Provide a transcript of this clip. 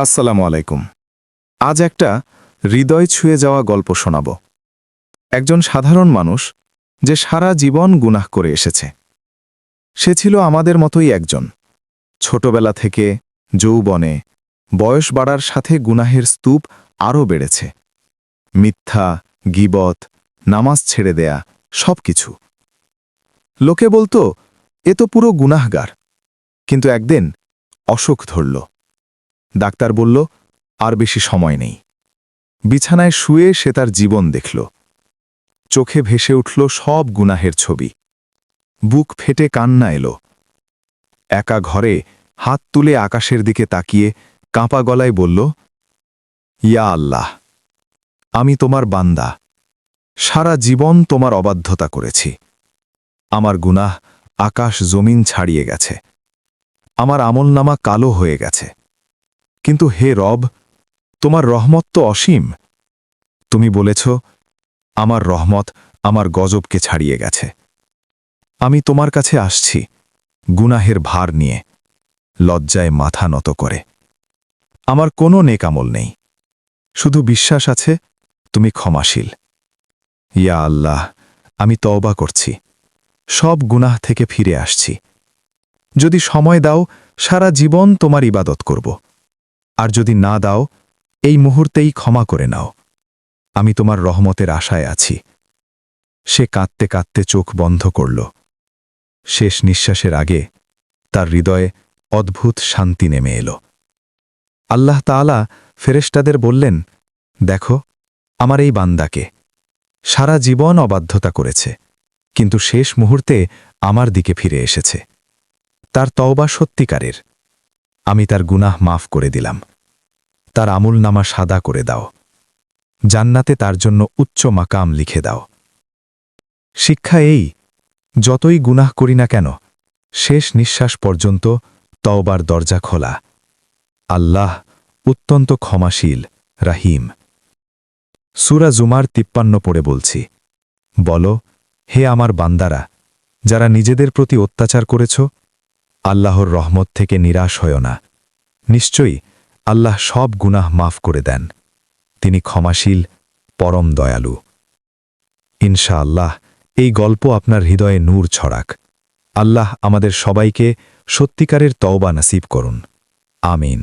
আসসালামু আলাইকুম। আজ একটা হৃদয় ছুঁয়ে যাওয়া গল্প শোনাব। একজন সাধারণ মানুষ যে সারা জীবন গুনাহ করে এসেছে। সে ছিল আমাদের মতোই একজন। ছোটবেলা থেকে যৌবনে বয়স বাড়ার সাথে গুনাহের স্তূপ আরও বেড়েছে। মিথ্যা, গীবত, নামাজ ছেড়ে দেয়া সবকিছু। লোকে বলতো এ তো পুরো গুনাহগার। কিন্তু একদিন অসুখ ধরল। ডাক্তার বলল আর বেশি সময় নেই। বিছানায় শুয়ে সে তার জীবন দেখল। চোখে ভেসে উঠল সব গুনাহের ছবি। বুক ফেটে কান্না এলো। একা ঘরে হাত তুলে আকাশের দিকে তাকিয়ে কাঁপা গলায় বলল, ইয়া আল্লাহ, আমি তোমার বান্দা। সারা জীবন তোমার অবাধ্যতা করেছি। আমার গুনাহ আকাশ জমিন ছাড়িয়ে গেছে। আমার আমলনামা কালো হয়ে গেছে। কিন্তু হে রব, তোমার রহমত তো অসীম। তুমি বলেছ, আমার রহমত আমার গজবকে ছাড়িয়ে গেছে। আমি তোমার কাছে আসছি গুনাহের ভার নিয়ে, লজ্জায় মাথা নত করে। আমার কোনো নেক আমল নেই, শুধু বিশ্বাস আছে তুমি ক্ষমাশীল। ইয়া আল্লাহ, আমি তওবা করছি, সব গুনাহ থেকে ফিরে আসছি। যদি সময় দাও সারা জীবন তোমার ইবাদত করব, আর যদি না দাও এই মুহূর্তেই ক্ষমা করে নাও। আমি তোমার রহমতের আশায় আছি। সে কাঁদতে কাঁদতে চোখ বন্ধ করল। শেষ নিঃশ্বাসের আগে তার হৃদয়ে অদ্ভুত শান্তি নেমে এলো। আল্লাহ তাআলা ফেরেশতাদের বললেন, দেখো আমার এই বান্দাকে, সারা জীবন অবাধ্যতা করেছে, কিন্তু শেষ মুহূর্তে আমার দিকে ফিরে এসেছে। তার তওবা সত্যিকারের। আমি তার গুনাহ মাফ করে দিলাম। তার আমলনামা সাদা করে দাও। জান্নাতে তার জন্য উচ্চ মাকাম লিখে দাও। শিক্ষা এই, যতই গুনাহ করি না কেন, শেষ নিঃশ্বাস পর্যন্ত তওবার দরজা খোলা। আল্লাহ অত্যন্ত ক্ষমাশীল, রাহিম। সূরা জুমার 53 পড়ে বলছি, বলো, হে আমার বান্দারা, যারা নিজেদের প্রতি অত্যাচার করেছ, আল্লাহর রহমত থেকে নিরাশ হও না। নিশ্চয়ই আল্লাহ সব গুনাহ মাফ করে দেন। তিনি ক্ষমাশীল, পরম দয়ালু। ইনশাআল্লাহ এই গল্প আপনার হৃদয়ে নূর ছড়াক। আল্লাহ আমাদের সবাইকে সত্যিকারের তওবা নসিব করুন। আমিন।